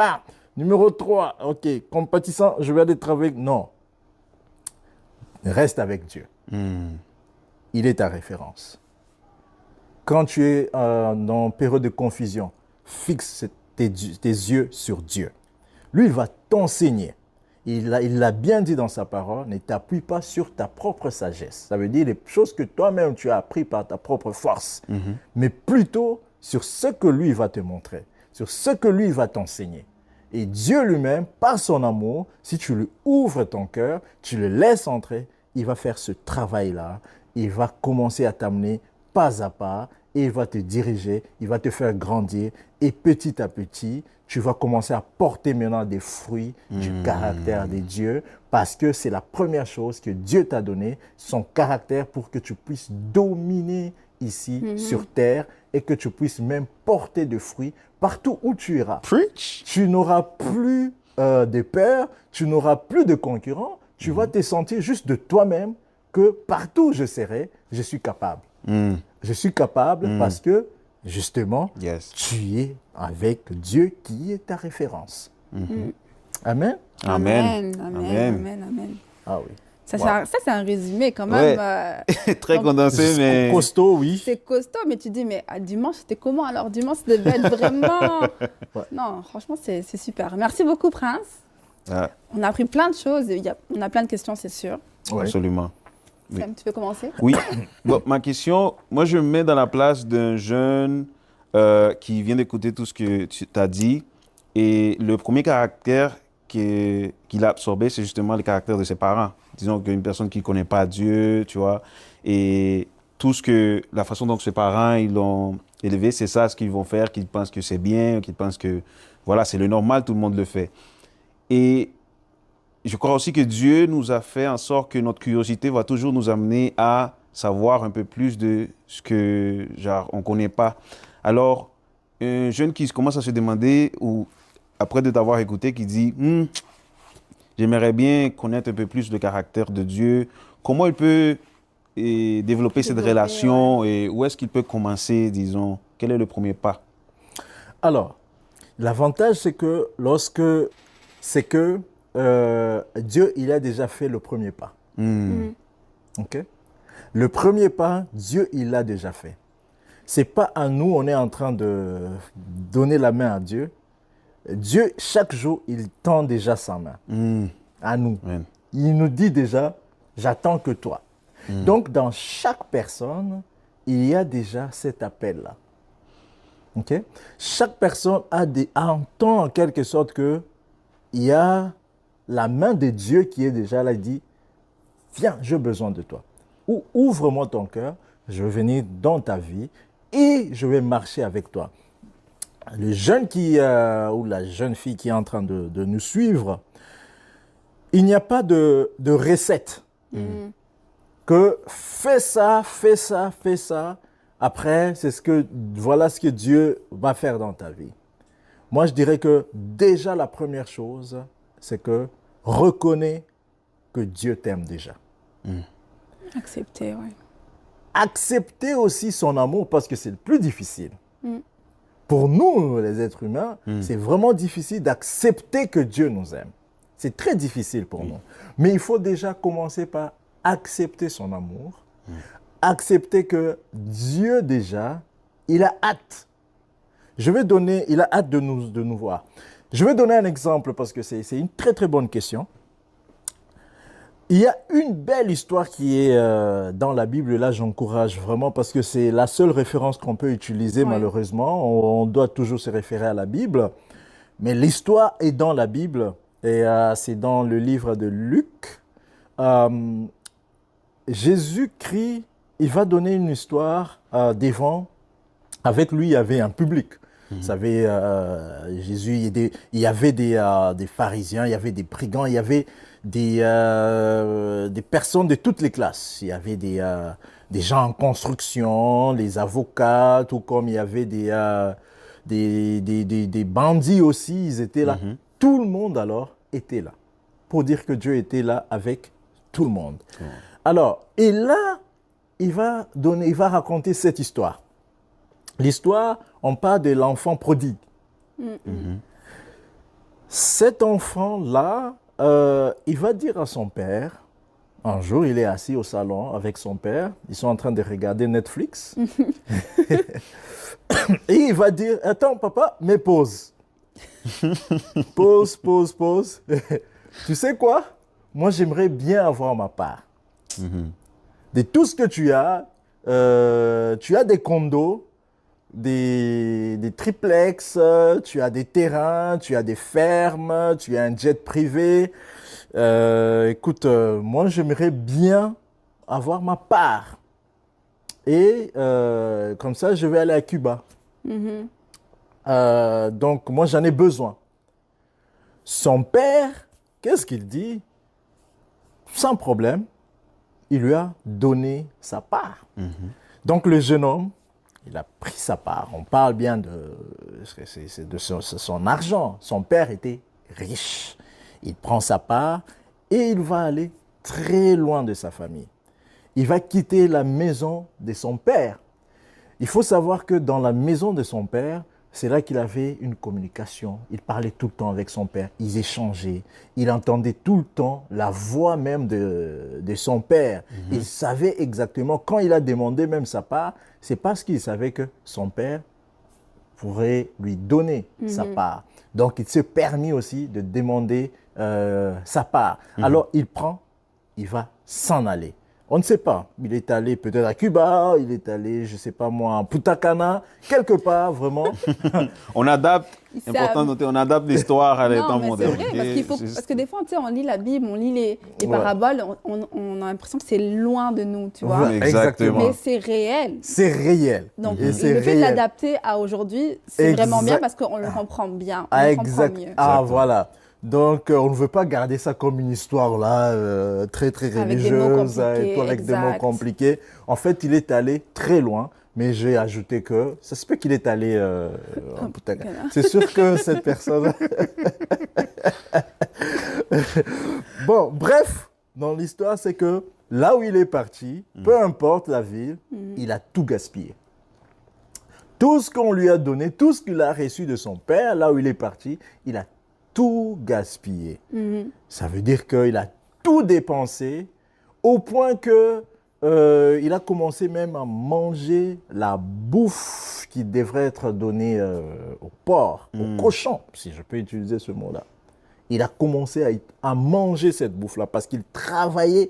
Numéro 3, ok, compatissant, je vais aller travailler. Non. Reste avec Dieu. Il est ta référence. Quand tu es dans une période de confusion, fixe tes yeux sur Dieu. Lui, il va t'enseigner. Il l'a bien dit dans sa parole, ne t'appuie pas sur ta propre sagesse. Ça veut dire les choses que toi-même tu as appris par ta propre force, mais plutôt sur ce que lui va te montrer, sur ce que lui va t'enseigner. Et Dieu lui-même, par son amour, si tu lui ouvres ton cœur, tu le laisses entrer, il va faire ce travail-là. Il va commencer à t'amener pas à pas et il va te diriger, il va te faire grandir. Et petit à petit, tu vas commencer à porter maintenant des fruits du caractère de Dieu parce que c'est la première chose que Dieu t'a donné, son caractère pour que tu puisses dominer ici sur terre et que tu puisses même porter de fruits partout où tu iras. Preach! Tu n'auras plus de peur, tu n'auras plus de concurrents, tu vas te sentir juste de toi-même que partout où je serai, je suis capable. Je suis capable parce que, justement, tu es avec Dieu qui est ta référence. Amen? Amen. Amen. Ah oui. Ça, c'est un résumé quand même. Très condensé, mais... Costaud, oui. C'est costaud, mais tu dis, mais dimanche, c'était comment alors? Dimanche, ça devait être vraiment... Non, franchement, c'est super. Merci beaucoup, Prince. On a appris plein de choses. On a plein de questions, c'est sûr. Ouais. Absolument. Oui. Sam, tu veux commencer? Oui. Bon, ma question, moi, je me mets dans la place d'un jeune qui vient d'écouter tout ce que tu as dit. Et le premier caractère qu'il a absorbé, c'est justement le caractère de ses parents. Disons qu'une personne qui ne connaît pas Dieu, tu vois, et la façon dont ses parents ils l'ont élevé, c'est ça ce qu'ils vont faire, qu'ils pensent que c'est bien, qu'ils pensent que, voilà, c'est le normal, tout le monde le fait. Et je crois aussi que Dieu nous a fait en sorte que notre curiosité va toujours nous amener à savoir un peu plus de ce que, genre, on ne connaît pas. Alors, un jeune qui commence à se demander, ou après de t'avoir écouté, qui dit j'aimerais bien connaître un peu plus le caractère de Dieu, comment il peut développer cette relation et où est-ce qu'il peut commencer, disons, quel est le premier pas? Alors, l'avantage, c'est que Dieu, il a déjà fait le premier pas. Okay? Le premier pas, Dieu, il l'a déjà fait. C'est pas à nous, on est en train de donner la main à Dieu. Dieu, chaque jour, il tend déjà sa main à nous. Il nous dit déjà, j'attends que toi. Donc, dans chaque personne, il y a déjà cet appel-là. Okay? Chaque personne entend en quelque sorte qu'il y a la main de Dieu qui est déjà là, il dit, viens, j'ai besoin de toi. Ou ouvre-moi ton cœur, je vais venir dans ta vie et je vais marcher avec toi. Le jeune ou la jeune fille qui est en train de nous suivre, il n'y a pas de recette. Que fais ça, fais ça, fais ça. Après, voilà ce que Dieu va faire dans ta vie. Moi, je dirais que déjà la première chose, c'est que reconnais que Dieu t'aime déjà. Accepter, oui. Accepter aussi son amour parce que c'est le plus difficile. Pour nous, les êtres humains, c'est vraiment difficile d'accepter que Dieu nous aime. C'est très difficile pour nous. Mais il faut déjà commencer par accepter son amour, accepter que Dieu déjà, il a hâte. Il a hâte de nous voir. Je vais donner un exemple parce que c'est une très très bonne question. Il y a une belle histoire qui est dans la Bible, et là j'encourage vraiment parce que c'est la seule référence qu'on peut utiliser malheureusement. On doit toujours se référer à la Bible. Mais l'histoire est dans la Bible et c'est dans le livre de Luc. Jésus-Christ, il va donner une histoire devant. Avec lui, il y avait un public. Vous savez, Jésus, il y avait des pharisiens, il y avait des brigands, il y avait des personnes de toutes les classes. Il y avait des gens en construction, les avocats, tout comme il y avait des bandits aussi, ils étaient là. Tout le monde alors était là, pour dire que Dieu était là avec tout le monde. Alors, et là, il va raconter cette histoire. L'histoire, on parle de l'enfant prodigue. Cet enfant-là, il va dire à son père, un jour, il est assis au salon avec son père, ils sont en train de regarder Netflix, et il va dire, attends papa, mais pause. Pause. Tu sais quoi? Moi, j'aimerais bien avoir ma part. De tout ce que tu as des condos, des triplex, tu as des terrains, tu as des fermes, tu as un jet privé. Écoute, moi, j'aimerais bien avoir ma part. Et comme ça, je vais aller à Cuba. Donc, moi, j'en ai besoin. Son père, qu'est-ce qu'il dit? Sans problème, il lui a donné sa part. Donc, le jeune homme, il a pris sa part. On parle bien de son argent. Son père était riche. Il prend sa part et il va aller très loin de sa famille. Il va quitter la maison de son père. Il faut savoir que dans la maison de son père, c'est là qu'il avait une communication. Il parlait tout le temps avec son père. Ils échangeaient. Il entendait tout le temps la voix même de son père. Il savait exactement, quand il a demandé même sa part, c'est parce qu'il savait que son père pourrait lui donner sa part. Donc, il s'est permis aussi de demander sa part. Alors, il prend, il va s'en aller. On ne sait pas. Il est allé peut-être à Cuba, il est allé, je ne sais pas moi, en Punta Cana, quelque part, vraiment. On adapte, important de noter, on adapte l'histoire à l'état moderne. C'est vrai, parce que des fois, tu sais, on lit la Bible, on lit les paraboles, on a l'impression que c'est loin de nous, tu vois. Exactement. Mais c'est réel. C'est réel. Donc, le fait de l'adapter à aujourd'hui, c'est vraiment bien parce qu'on le comprend bien, on le comprend mieux. Ah, voilà. Donc, on ne veut pas garder ça comme une histoire là, très, très religieuse, avec des mots compliqués. En fait, il est allé très loin, mais j'ai ajouté que ça se peut qu'il est allé C'est sûr que cette personne... Bon, bref, dans l'histoire, c'est que là où il est parti, peu importe la ville, il a tout gaspillé. Tout ce qu'on lui a donné, tout ce qu'il a reçu de son père, là où il est parti, il a tout gaspillé. Ça veut dire qu'il a tout dépensé au point que il a commencé même à manger la bouffe qui devrait être donnée au porc, au cochon, si je peux utiliser ce mot-là. Il a commencé à manger cette bouffe-là parce qu'il travaillait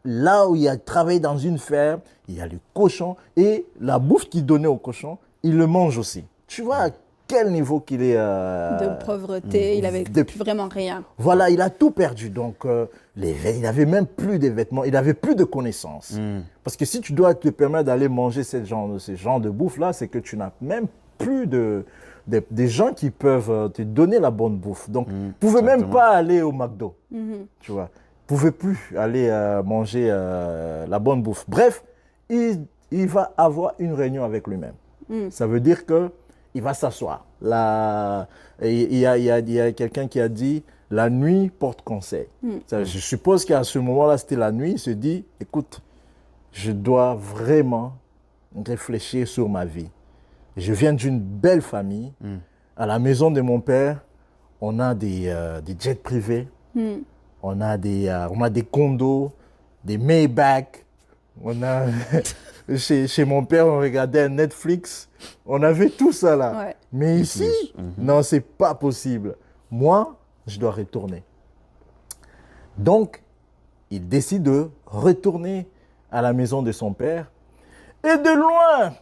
là où il a travaillé dans une ferme, il y a le cochon et la bouffe qu'il donnait au cochon, il le mange aussi. Tu vois quel niveau qu'il est... de pauvreté, il n'avait plus vraiment rien. Voilà, il a tout perdu. Donc, il n'avait même plus de vêtements, il n'avait plus de connaissances. Parce que si tu dois te permettre d'aller manger ce genre de bouffe-là, c'est que tu n'as même plus des gens qui peuvent te donner la bonne bouffe. Donc, tu ne pouvais même pas aller au McDo. Tu vois, tu ne pouvais plus aller manger la bonne bouffe. Bref, il va avoir une réunion avec lui-même. Ça veut dire que il va s'asseoir. Il y a quelqu'un qui a dit « La nuit porte conseil ». Je suppose qu'à ce moment-là, c'était la nuit. Il se dit « Écoute, je dois vraiment réfléchir sur ma vie. Je viens d'une belle famille. À la maison de mon père, on a des jets privés. On a des condos, des Maybach. On a... Chez mon père, on regardait Netflix. On avait tout ça là. Ouais. Mais ici, non, c'est pas possible. Moi, je dois retourner. Donc, il décide de retourner à la maison de son père. Et de loin,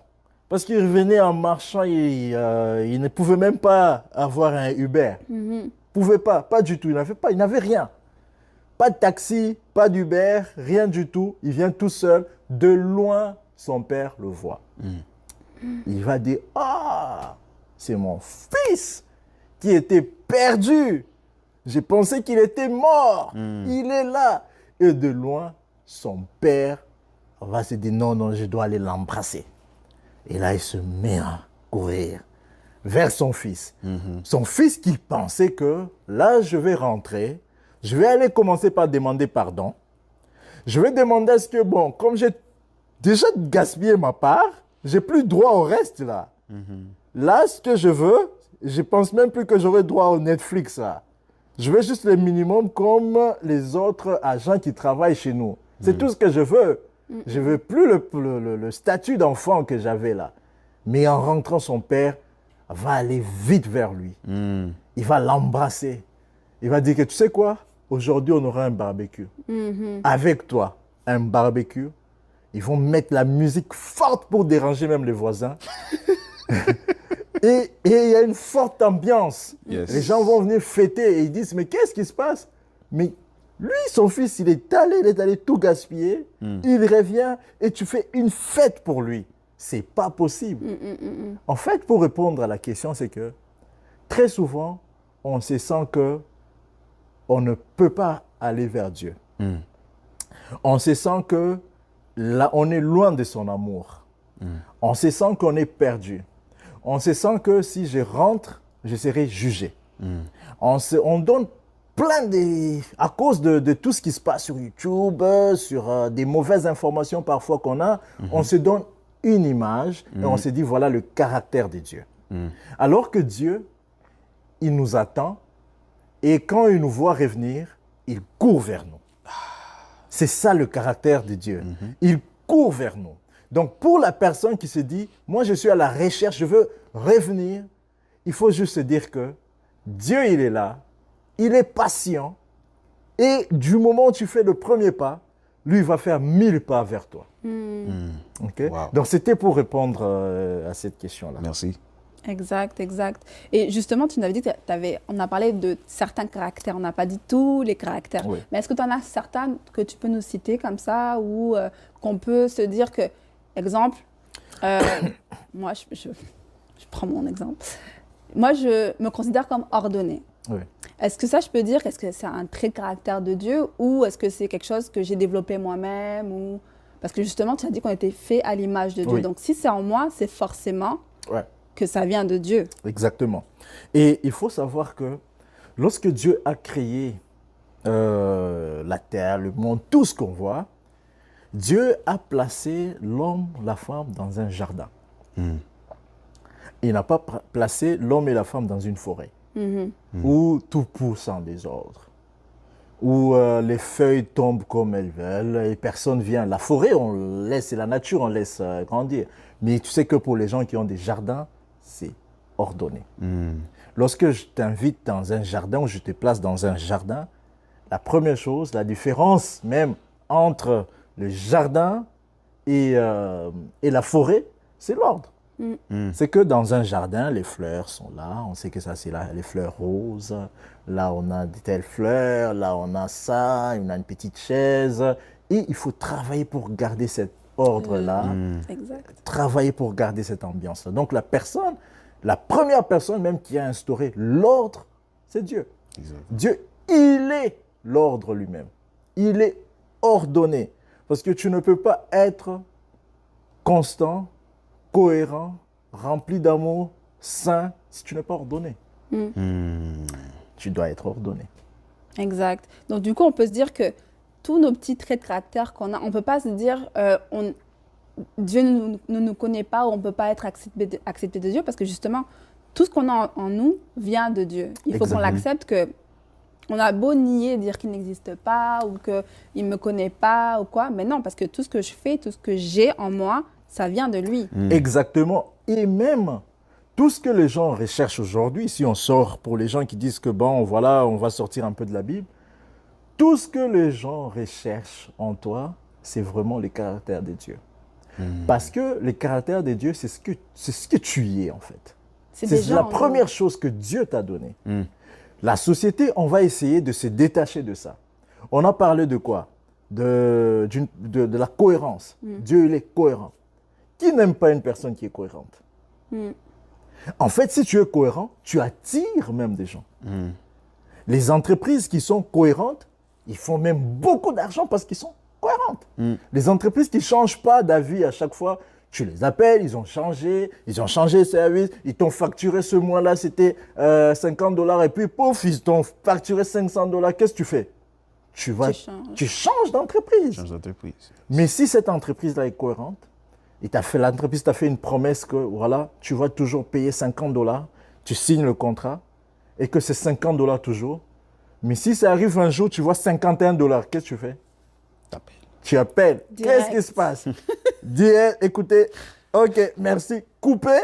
parce qu'il revenait en marchant, il ne pouvait même pas avoir un Uber. Il ne pouvait pas du tout. Il n'avait rien. Pas de taxi, pas d'Uber, rien du tout. Il vient tout seul. De loin, son père le voit. Il va dire « Ah, c'est mon fils qui était perdu. J'ai pensé qu'il était mort. Il est là. Et de loin, son père va se dire, non, non, je dois aller l'embrasser. Et là, il se met à courir vers son fils. Son fils qui pensait que là, je vais rentrer, je vais aller commencer par demander pardon. Je vais demander à ce que, bon, comme j'ai déjà gaspillé ma part, j'ai plus droit au reste là. Là, ce que je veux, je pense même plus que j'aurai droit au Netflix là. Je veux juste le minimum comme les autres agents qui travaillent chez nous. C'est tout ce que je veux. Je ne veux plus le statut d'enfant que j'avais là. Mais en rentrant, son père va aller vite vers lui. Il va l'embrasser. Il va dire que tu sais quoi? Aujourd'hui, on aura un barbecue. Avec toi, un barbecue. Ils vont mettre la musique forte pour déranger même les voisins. Et il y a une forte ambiance. Yes. Les gens vont venir fêter et ils disent, mais qu'est-ce qui se passe? Mais lui, son fils, il est allé tout gaspiller. Il revient et tu fais une fête pour lui. C'est pas possible. En fait, pour répondre à la question, c'est que très souvent, on se sent que on ne peut pas aller vers Dieu. On se sent que là, on est loin de son amour. On se sent qu'on est perdu. On se sent que si je rentre, je serai jugé. On donne plein de... À cause de tout ce qui se passe sur YouTube, sur des mauvaises informations parfois qu'on a, on se donne une image et on se dit voilà le caractère de Dieu. Alors que Dieu, il nous attend et quand il nous voit revenir, il court vers nous. C'est ça le caractère de Dieu. Il court vers nous. Donc pour la personne qui se dit, moi je suis à la recherche, je veux revenir, il faut juste se dire que Dieu il est là, il est patient et du moment où tu fais le premier pas, lui va faire 1000 pas vers toi. Okay? Wow. Donc c'était pour répondre à cette question-là. Merci. Exact, exact. Et justement, tu nous avais dit on a parlé de certains caractères, on n'a pas dit tous les caractères. Oui. Mais est-ce que tu en as certains que tu peux nous citer comme ça ou qu'on peut se dire que, exemple, moi, je prends mon exemple. Moi, je me considère comme ordonnée. Oui. Est-ce que ça, je peux dire, est-ce que c'est un trait de caractère de Dieu ou est-ce que c'est quelque chose que j'ai développé moi-même ou... Parce que justement, tu as dit qu'on était fait à l'image de Dieu. Oui. Donc, si c'est en moi, c'est forcément Ouais. que ça vient de Dieu. Exactement. Et il faut savoir que lorsque Dieu a créé la terre, le monde, tout ce qu'on voit, Dieu a placé l'homme, la femme dans un jardin. Il n'a pas placé l'homme et la femme dans une forêt où tout pousse en désordre, où les feuilles tombent comme elles veulent et personne vient. La forêt, on laisse, c'est la nature, on laisse grandir. Mais tu sais que pour les gens qui ont des jardins, c'est ordonné. Lorsque je t'invite dans un jardin ou je te place dans un jardin, la première chose, la différence même entre le jardin et la forêt, c'est l'ordre. C'est que dans un jardin, les fleurs sont là. On sait que ça, c'est les fleurs roses. Là, on a de telles fleurs. Là, on a ça. On a une petite chaise. Et il faut travailler pour garder cet ordre-là. Exact. Travailler pour garder cette ambiance-là. Donc, la première personne même qui a instauré l'ordre, c'est Dieu. Exact. Dieu, il est l'ordre lui-même. Il est ordonné. Parce que tu ne peux pas être constant, cohérent, rempli d'amour, saint, si tu n'es pas ordonné. Tu dois être ordonné. Exact. Donc, du coup, on peut se dire que tous nos petits traits de caractère qu'on a, on ne peut pas se dire Dieu ne nous connaît pas ou on ne peut pas être accepté de Dieu parce que justement, tout ce qu'on a en nous vient de Dieu. Il faut qu'on l'accepte que on a beau nier, dire qu'il n'existe pas ou qu'il ne me connaît pas ou quoi, mais non, parce que tout ce que je fais, tout ce que j'ai en moi, ça vient de lui. Exactement. Et même tout ce que les gens recherchent aujourd'hui, si on sort pour les gens qui disent que bon, voilà, on va sortir un peu de la Bible, tout ce que les gens recherchent en toi, c'est vraiment le caractère de Dieu. Parce que le caractère de Dieu, c'est ce que tu y es en fait. C'est la première chose que Dieu t'a donnée. La société, on va essayer de se détacher de ça. On a parlé de quoi? De la cohérence. Dieu, il est cohérent. Qui n'aime pas une personne qui est cohérente? En fait, si tu es cohérent, tu attires même des gens. Les entreprises qui sont cohérentes, ils font même beaucoup d'argent parce qu'ils sont cohérentes. Les entreprises qui ne changent pas d'avis à chaque fois, tu les appelles, ils ont changé de service, ils t'ont facturé ce mois-là, c'était $50 et puis pouf, ils t'ont facturé $500. Qu'est-ce que tu fais? Tu changes d'entreprise. Change d'entreprise. Mais si cette entreprise-là est cohérente, l'entreprise t'a fait une promesse que voilà, tu vas toujours payer $50, tu signes le contrat et que c'est $50 toujours. Mais si ça arrive un jour, tu vois $51, qu'est-ce que tu fais? T'appelles. Tu appelles. Direct. Qu'est-ce qui se passe? Dis, écoutez, ok, merci, coupez.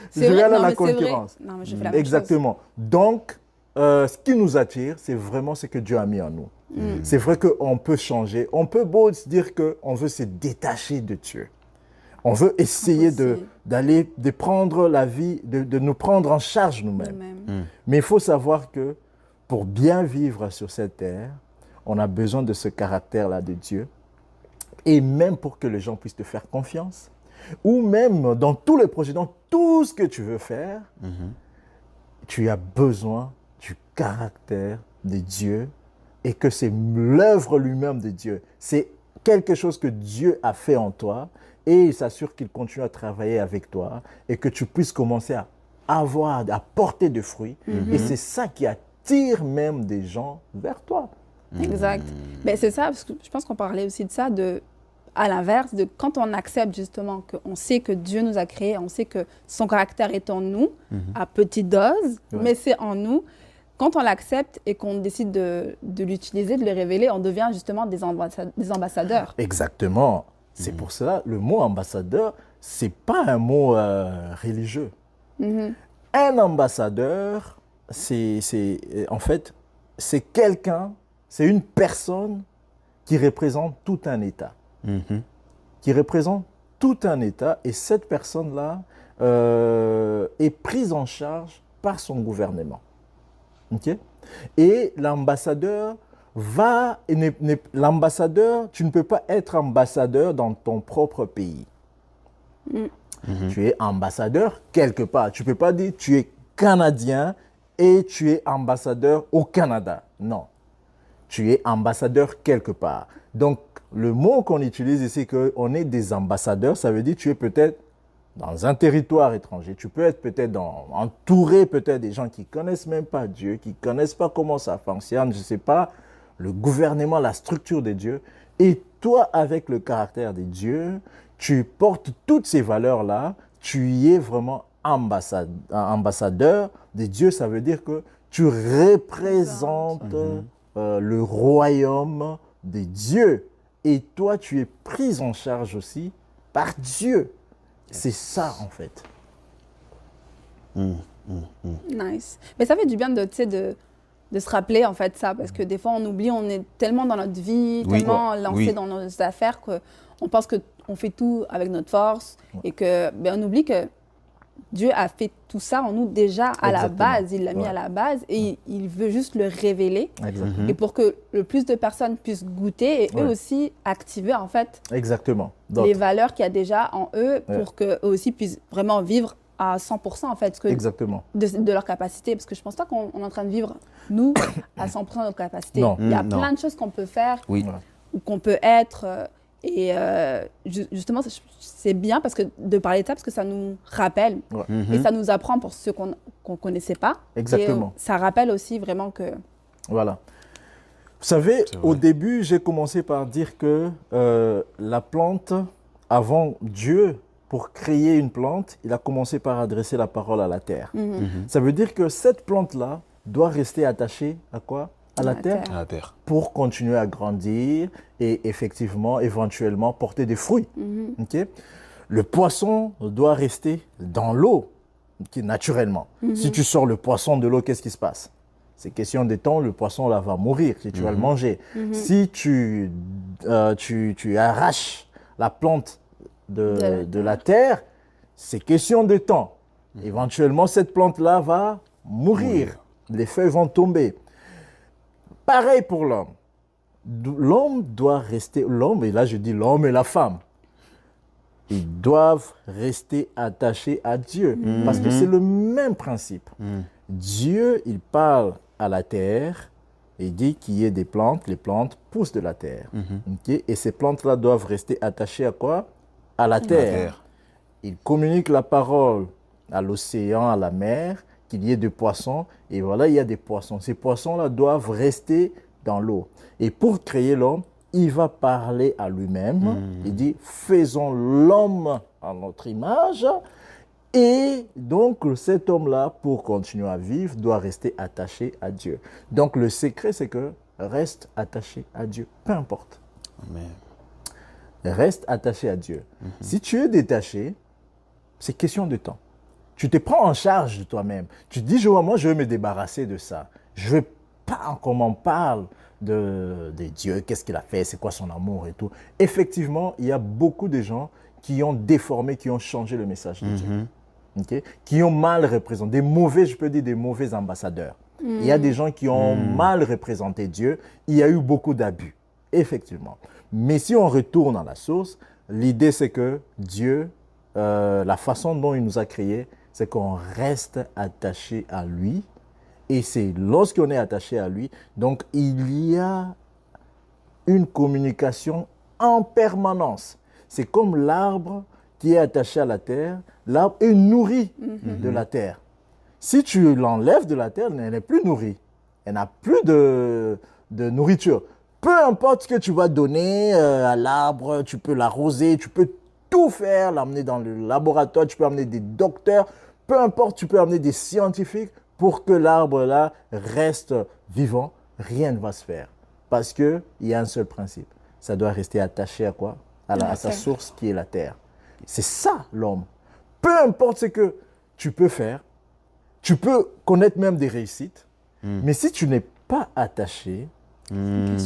C'est Je vrai, vais aller à non, la mais c'est vrai. concurrence. Non, mais je fais la même Exactement. Donc, ce qui nous attire, c'est vraiment ce que Dieu a mis en nous. C'est vrai qu'on peut changer. On peut beau se dire qu'on veut se détacher de Dieu. On veut essayer de prendre la vie, de nous prendre en charge nous-mêmes. Nous-mêmes. Mais il faut savoir que pour bien vivre sur cette terre, on a besoin de ce caractère-là de Dieu. Et même pour que les gens puissent te faire confiance, ou même dans tous les projets, dans tout ce que tu veux faire, tu as besoin du caractère de Dieu et que c'est l'œuvre lui-même de Dieu. C'est quelque chose que Dieu a fait en toi et il s'assure qu'il continue à travailler avec toi et que tu puisses commencer à porter des fruits. Et c'est ça qui attire même des gens vers toi. Exact. Mais c'est ça, parce que je pense qu'on parlait aussi de ça, à l'inverse, de quand on accepte justement qu'on sait que Dieu nous a créés, on sait que son caractère est en nous, à petite dose, mais c'est en nous. Quand on l'accepte et qu'on décide de l'utiliser, de le révéler, on devient justement des ambassadeurs. Exactement. C'est pour cela, le mot ambassadeur, c'est pas un mot religieux. Un ambassadeur, en fait, c'est quelqu'un, c'est une personne qui représente tout un État. Qui représente tout un État et cette personne-là est prise en charge par son gouvernement. Okay? Et l'ambassadeur tu ne peux pas être ambassadeur dans ton propre pays. Tu es ambassadeur quelque part. Tu ne peux pas dire tu es Canadien et tu es ambassadeur au Canada. Non. Tu es ambassadeur quelque part. Donc, le mot qu'on utilise ici, qu'on est des ambassadeurs, ça veut dire que tu es peut-être dans un territoire étranger. Tu peux être peut-être entouré peut-être des gens qui ne connaissent même pas Dieu, qui ne connaissent pas comment ça fonctionne, je ne sais pas, le gouvernement, la structure de Dieu. Et toi, avec le caractère de Dieu, tu portes toutes ces valeurs-là, tu y es vraiment ambassadeur de Dieu. Ça veut dire que tu représentes le royaume de Dieu. Et toi, tu es pris en charge aussi par Dieu. C'est ça, en fait. Nice. Mais ça fait du bien de se rappeler, en fait, ça. Parce que des fois, on oublie, on est tellement dans notre vie, tellement lancé dans nos affaires qu'on pense qu'on fait tout avec notre force et on oublie que Dieu a fait tout ça en nous déjà à la base. Il l'a mis à la base et il veut juste le révéler. Et pour que le plus de personnes puissent goûter et eux aussi activer en fait les valeurs qu'il y a déjà en eux pour qu'eux aussi puissent vraiment vivre à 100% en fait de leur capacité. Parce que je ne pense pas qu'on est en train de vivre, nous, à 100% de notre capacité. Non. Il y a plein de choses qu'on peut faire ou qu'on peut être... Et justement, c'est bien de parler de ça parce que ça nous rappelle et ça nous apprend pour ceux qu'on ne connaissait pas. Exactement. Et ça rappelle aussi vraiment que... Voilà. Vous savez, au début, j'ai commencé par dire que la plante, avant Dieu, pour créer une plante, il a commencé par adresser la parole à la terre. Ça veut dire que cette plante-là doit rester attachée à quoi ? À la terre. À la terre. Pour continuer à grandir et effectivement, éventuellement, porter des fruits. Okay? Le poisson doit rester dans l'eau, naturellement. Si tu sors le poisson de l'eau, qu'est-ce qui se passe? C'est question de temps, le poisson là va mourir si tu vas le manger. Si tu arraches la plante de la terre, c'est question de temps. Éventuellement, cette plante-là va mourir. Les feuilles vont tomber. Pareil pour l'homme. L'homme doit rester, l'homme, et là je dis l'homme et la femme. ils doivent rester attachés à Dieu. Parce que c'est le même principe. Dieu, il parle à la terre et dit qu'il y ait des plantes. Les plantes poussent de la terre. Ok? Et ces plantes-là doivent rester attachées à quoi? À la terre. Il communique la parole à l'océan, à la mer, qu'il y ait des poissons. Et voilà, il y a des poissons. Ces poissons-là doivent rester dans l'eau. Et pour créer l'homme, il va parler à lui-même. Il dit, faisons l'homme à notre image. Et donc, cet homme-là, pour continuer à vivre, doit rester attaché à Dieu. Donc, le secret, c'est que reste attaché à Dieu, peu importe. Amen. Reste attaché à Dieu. Si tu es détaché, c'est question de temps. Tu te prends en charge de toi-même. Tu te dis, moi, je veux me débarrasser de ça. Je veux pas qu'on m'en parle de Dieu, qu'est-ce qu'il a fait, c'est quoi son amour et tout. Effectivement, il y a beaucoup de gens qui ont déformé, qui ont changé le message de Dieu. Okay? Qui ont mal représenté, des mauvais, je peux dire des mauvais ambassadeurs. Il y a des gens qui ont mal représenté Dieu. Il y a eu beaucoup d'abus, effectivement. Mais si on retourne à la source, l'idée c'est que Dieu, la façon dont il nous a créés, c'est qu'on reste attaché à lui. Et c'est lorsqu'on est attaché à lui, donc il y a une communication en permanence. C'est comme l'arbre qui est attaché à la terre. L'arbre est nourri de la terre. Si tu l'enlèves de la terre, elle n'est plus nourrie. Elle n'a plus de nourriture. Peu importe ce que tu vas donner à l'arbre, tu peux l'arroser, tu peux tout faire, l'amener dans le laboratoire, tu peux amener des docteurs, peu importe, tu peux amener des scientifiques pour que l'arbre-là reste vivant, rien ne va se faire. Parce qu'il y a un seul principe. Ça doit rester attaché à quoi? À sa source qui est la terre. C'est ça l'homme. Peu importe ce que tu peux faire, tu peux connaître même des réussites, mais si tu n'es pas attaché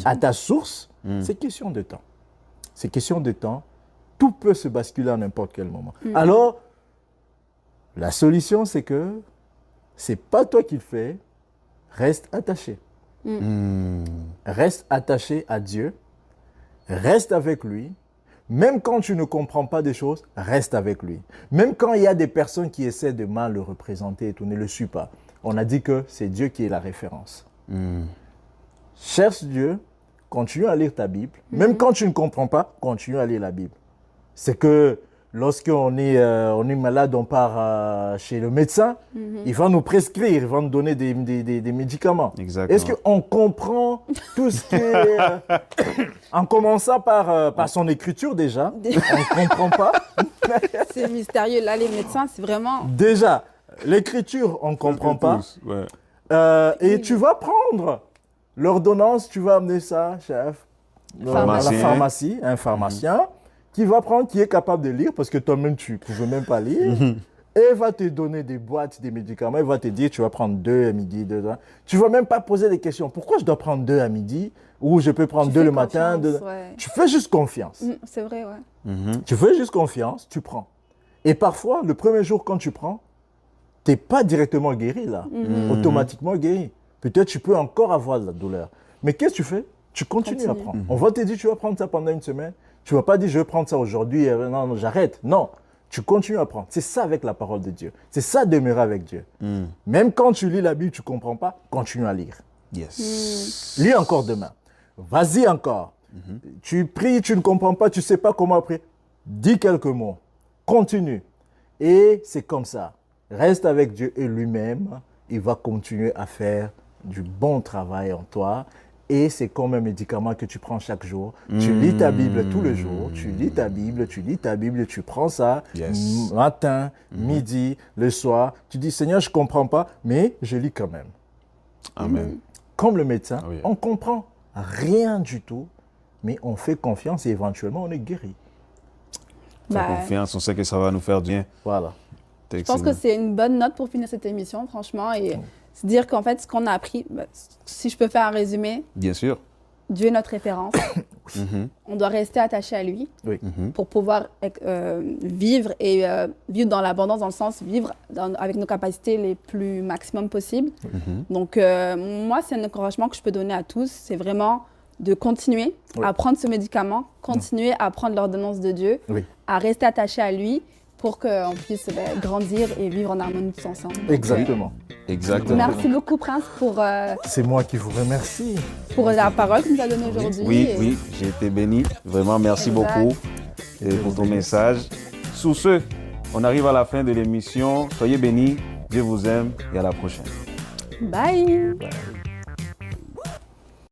à ta source, c'est question de temps. C'est question de temps. Tout peut se basculer à n'importe quel moment. Alors, la solution, c'est que c'est pas toi qui le fais, reste attaché. Reste attaché à Dieu, reste avec lui. Même quand tu ne comprends pas des choses, reste avec lui. Même quand il y a des personnes qui essaient de mal le représenter et tout, ne le suis pas. On a dit que c'est Dieu qui est la référence. Cherche Dieu, continue à lire ta Bible. Même quand tu ne comprends pas, continue à lire la Bible. C'est que lorsqu'on est malade, on part chez le médecin, il va nous prescrire, il va nous donner des médicaments. Exactement. Est-ce qu'on comprend tout ce qui est... en commençant par son écriture déjà, on ne comprend pas. C'est mystérieux. Là, les médecins, c'est vraiment... Déjà, l'écriture, on ne comprend pas. Et tu vas prendre l'ordonnance, tu vas amener ça, chef, à la pharmacie, un pharmacien, qui va prendre, qui est capable de lire, parce que toi-même, tu ne pouvais même pas lire, et va te donner des boîtes, des médicaments, il va te dire, tu vas prendre 2 à midi, 2 à... Tu ne vas même pas poser des questions. Pourquoi je dois prendre 2 à midi, ou je peux prendre 2 le matin? Tu fais juste confiance. C'est vrai, ouais. Tu fais juste confiance, tu prends. Et parfois, le premier jour, quand tu prends, tu n'es pas directement guéri, là. Automatiquement guéri. Peut-être tu peux encore avoir de la douleur. Mais qu'est-ce que tu fais? Tu continues à prendre. On va te dire, tu vas prendre ça pendant une semaine. Tu ne vas pas dire, je vais prendre ça aujourd'hui, non, j'arrête. Non, tu continues à prendre. C'est ça avec la parole de Dieu. C'est ça demeurer avec Dieu. Même quand tu lis la Bible, tu ne comprends pas, continue à lire. Yes. Lis encore demain. Vas-y encore. Tu pries, tu ne comprends pas, tu ne sais pas comment prier. Dis quelques mots. Continue. Et c'est comme ça. Reste avec Dieu et lui-même, il va continuer à faire du bon travail en toi. Et c'est comme un médicament que tu prends chaque jour. Tu lis ta Bible tous les jours. Tu lis ta Bible, tu prends ça matin, midi, le soir. Tu dis, Seigneur, je ne comprends pas, mais je lis quand même. Amen. Comme le médecin, on comprend rien du tout, mais on fait confiance et éventuellement, on est guéri. On fait confiance, on sait que ça va nous faire du bien. Voilà. Je pense que c'est une bonne note pour finir cette émission, franchement. Et se dire qu'en fait, ce qu'on a appris, si je peux faire un résumé, bien sûr. Dieu est notre référence. On doit rester attaché à lui pour pouvoir vivre et vivre dans l'abondance, dans le sens vivre avec nos capacités les plus maximum possibles. Donc, moi, c'est un encouragement que je peux donner à tous. C'est vraiment de continuer Oui. à prendre ce médicament, continuer à prendre l'ordonnance de Dieu, Oui. à rester attaché à lui pour qu'on puisse grandir et vivre en harmonie tous ensemble. Donc, Exactement. Exactement. merci beaucoup, Prince, C'est moi qui vous remercie. pour la parole que nous a donnée aujourd'hui. Oui, Et- oui, j'ai été béni. Vraiment, merci Exact. beaucoup pour ton message. Sur ce, on arrive à la fin de l'émission. Soyez bénis, Dieu vous aime et à la prochaine. Bye. Bye.